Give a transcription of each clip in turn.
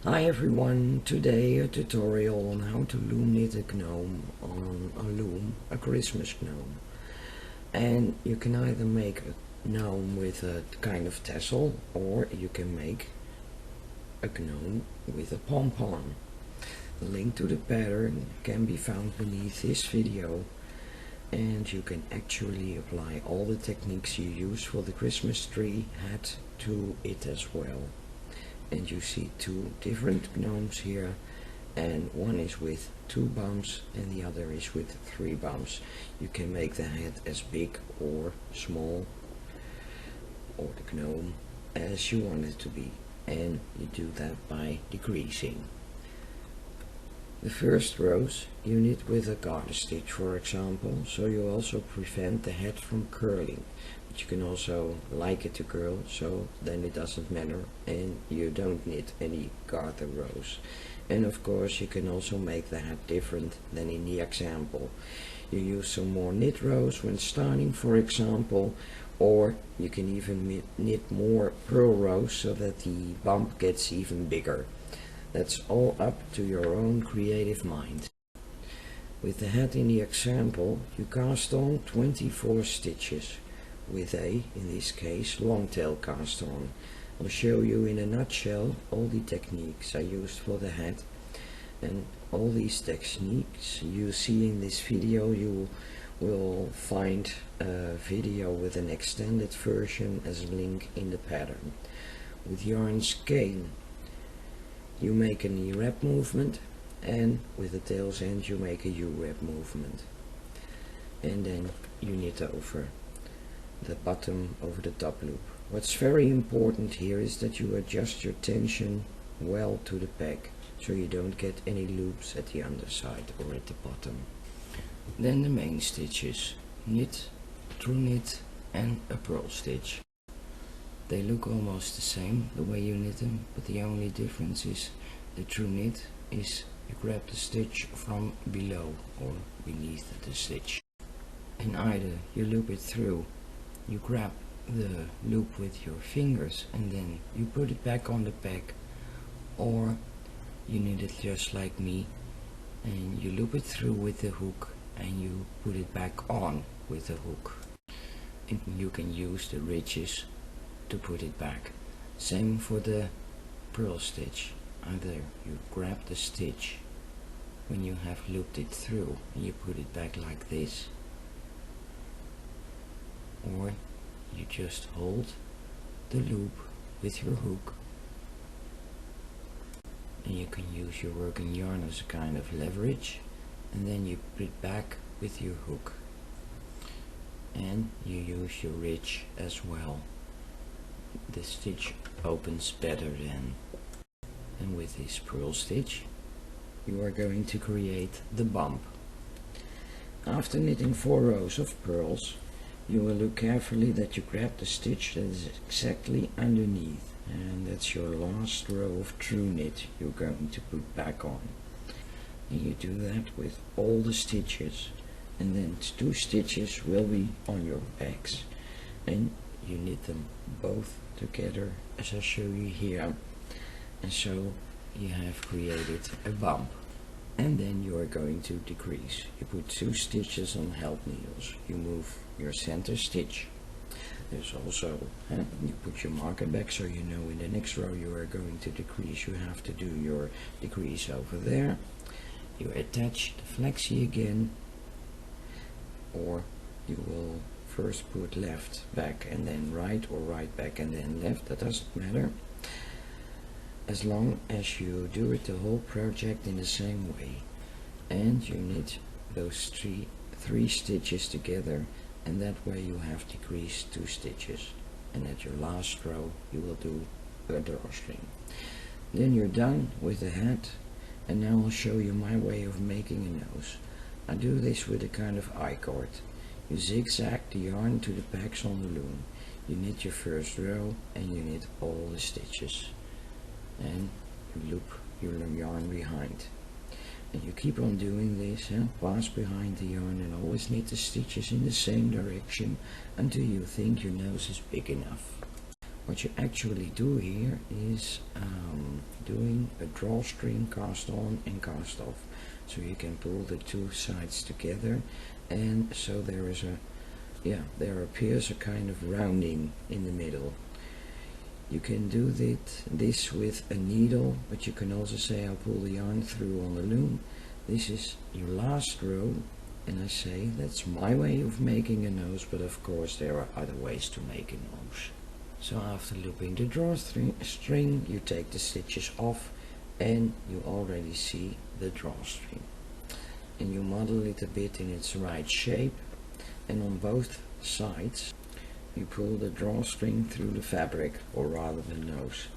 Hi everyone, today a tutorial on how to loom knit a gnome on a loom, a Christmas gnome. And you can either make a gnome with a kind of tassel, or you can make a gnome with a pom-pom. The link to the pattern can be found beneath this video, and you can actually apply all the techniques you use for the Christmas tree hat to it as well. And you see two different gnomes here, and one is with 2 bumps and the other is with 3 bumps. You can make the head as big or small, or the gnome as you want it to be, and you do that by decreasing. The first rows you knit with a garter stitch, for example, so you also prevent the head from curling. But you can also like it to curl, so then it doesn't matter and you don't knit any garter rows. And of course you can also make the head different than in the example. You use some more knit rows when starting, for example, or you can even knit more purl rows so that the bump gets even bigger. That's all up to your own creative mind. With the head in the example, you cast on 24 stitches with a, in this case, long tail cast on. I'll show you in a nutshell all the techniques I used for the head, and all these techniques you see in this video you will find a video with an extended version as a link in the pattern. With yarn skein you make an E-wrap movement, and with the tail's end you make a U-wrap movement, and then you knit over the bottom over the top loop. What's very important here is that you adjust your tension well to the peg, so you don't get any loops at the underside or at the bottom. Then the main stitches: knit, true knit and a purl stitch. They look almost the same the way you knit them, but the only difference is the true knit is you grab the stitch from below or beneath the stitch, and either you loop it through, you grab the loop with your fingers and then you put it back on the peg, or you knit it just like me and you loop it through with the hook and you put it back on with the hook, and you can use the ridges to put it back. Same for the purl stitch. Either you grab the stitch when you have looped it through and you put it back like this, or you just hold the loop with your hook, and you can use your working yarn as a kind of leverage, and then you put it back with your hook, and you use your ridge as well. The stitch opens better then. And with this purl stitch you are going to create the bump. After knitting 4 rows of purls, you will look carefully that you grab the stitch that is exactly underneath, and that's your last row of true knit you're going to put back on. And you do that with all the stitches, and then 2 stitches will be on your pegs, and you knit them both together as I show you here, and so you have created a bump. And then you are going to decrease. You put 2 stitches on help needles, you move your center stitch. There's also, you put your marker back so you know in the next row you are going to decrease, you have to do your decrease over there. You attach the flexee again, or you will first put left back and then right, or right back and then left, that doesn't matter, as long as you do it the whole project in the same way. And you knit those three stitches together, and that way you have decreased 2 stitches, and at your last row you will do a drawstring. Then you're done with the head, and now I'll show you my way of making a nose. I do this with a kind of I-cord. You zigzag the yarn to the pegs on the loom. You knit your first row and you knit all the stitches, and you loop your yarn behind. And you keep on doing this, pass behind the yarn and always knit the stitches in the same direction until you think your nose is big enough. What you actually do here is doing a drawstring cast on and cast off, so you can pull the two sides together, and so there is a there appears a kind of rounding in the middle. You can do this with a needle, but you can also say I'll pull the yarn through on the loom. This is your last row, and I say that's my way of making a nose, but of course there are other ways to make a nose. So after looping the drawstring, you take the stitches off and you already see the drawstring. And you model it a bit in its right shape, and on both sides you pull the drawstring through the fabric, or rather the nose.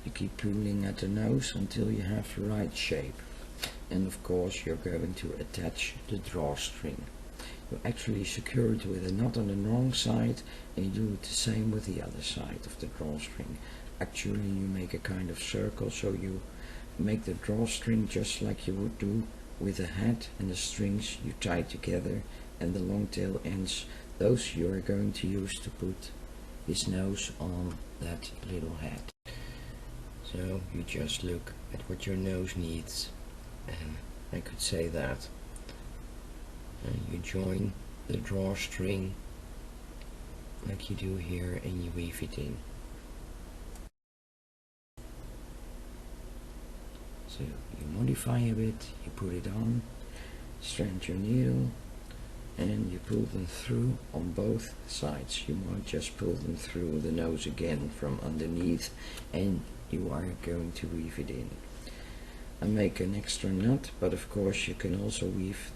You keep pulling at the nose until you have the right shape. And of course you're going to attach the drawstring. You actually secure it with a knot on the wrong side, and you do it the same with the other side of the drawstring. Actually you make a kind of circle, so you make the drawstring just like you would do with a hat, and the strings you tie together, and the long tail ends, those you are going to use to put his nose on that little hat. So you just look at what your nose needs, and I could say that. And you join the drawstring like you do here, and you weave it in. So you modify a bit, you put it on, strand your needle, and you pull them through on both sides. You might just pull them through the nose again from underneath, and you are going to weave it in. I make an extra knot, but of course you can also weave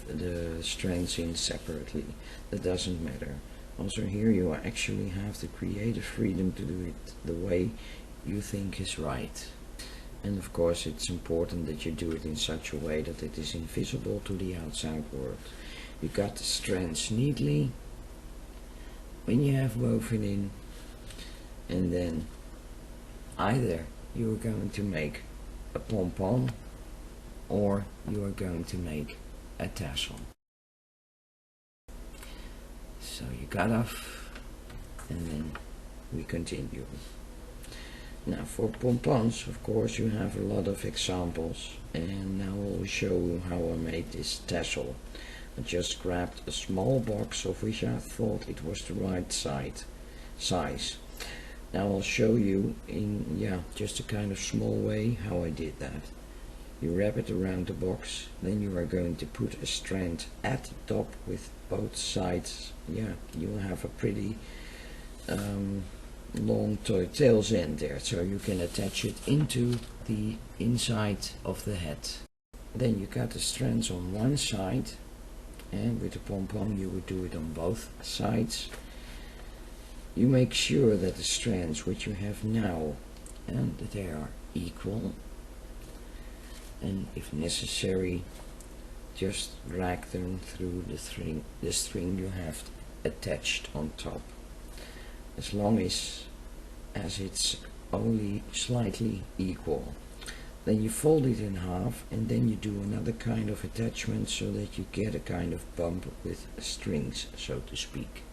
the strands in separately. That doesn't matter. Also here you actually have the creative freedom to do it the way you think is right. And of course it's important that you do it in such a way that it is invisible to the outside world. You got the strands neatly when you have woven in, and then either you are going to make a pom-pom or you are going to make a tassel. So you cut off, and then we continue. Now for pom-poms, of course you have a lot of examples, and now I'll show you how I made this tassel. I just grabbed a small box of which I thought it was the right size. Now I'll show you in just a kind of small way how I did that. You wrap it around the box, then you are going to put a strand at the top with both sides. You'll have a pretty long tail's end there, so you can attach it into the inside of the hat. Then you cut the strands on one side, and with the pom-pom you would do it on both sides. You make sure that the strands which you have now, and that they are equal, and if necessary just drag them through the string you have attached on top, as long as it's only slightly equal. Then you fold it in half, and then you do another kind of attachment so that you get a kind of bump with strings, so to speak.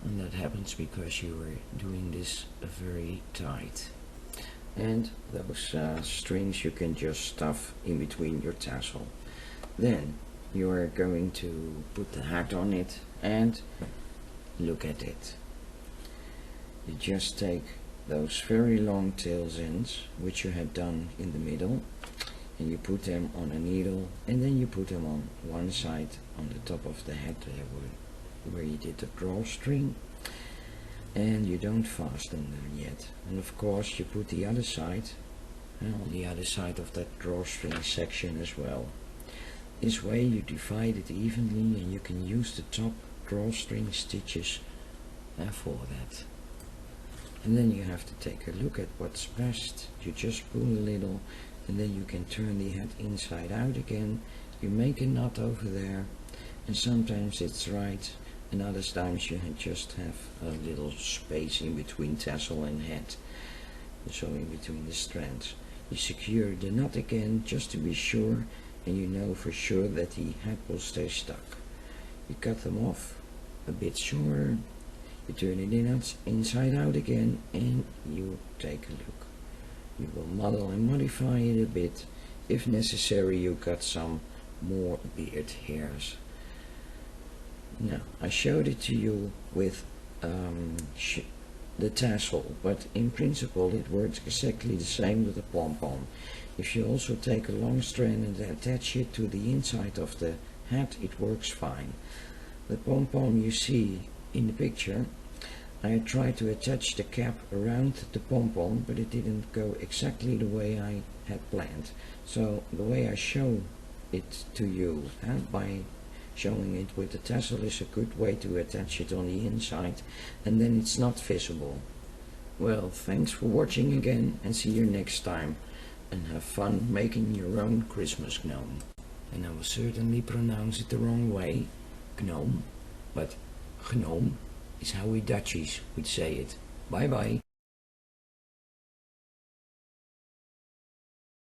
And that happens because you are doing this very tight. And those strings you can just stuff in between your tassel. Then you are going to put the hat on it, and look at it. You just take those very long tails ends which you had done in the middle, and you put them on a needle, and then you put them on one side on the top of the hat where you did the drawstring, and you don't fasten them yet. And of course you put the other side on the other side of that drawstring section as well. This way you divide it evenly, and you can use the top drawstring stitches for that. And then you have to take a look at what's best. You just pull a little, and then you can turn the hat inside out again. You make a knot over there, and sometimes it's right, and other times you just have a little space in between tassel and hat, so in between the strands. You secure the knot again just to be sure, and you know for sure that the hat will stay stuck. You cut them off a bit shorter, You turn it inside out again and you take a look. You will model and modify it a bit. If necessary, you got some more beard hairs. Now, I showed it to you with the tassel, but in principle it works exactly the same with the pom-pom. If you also take a long strand and attach it to the inside of the hat, it works fine. The pom-pom you see in the picture, I tried to attach the cap around the pom-pom, but it didn't go exactly the way I had planned. So the way I show it to you, by showing it with the tassel, is a good way to attach it on the inside, and then it's not visible. Well, thanks for watching again, and see you next time, and have fun making your own Christmas gnome. And I will certainly pronounce it the wrong way, gnome, but gnome is how we Dutchies would say it. Bye bye.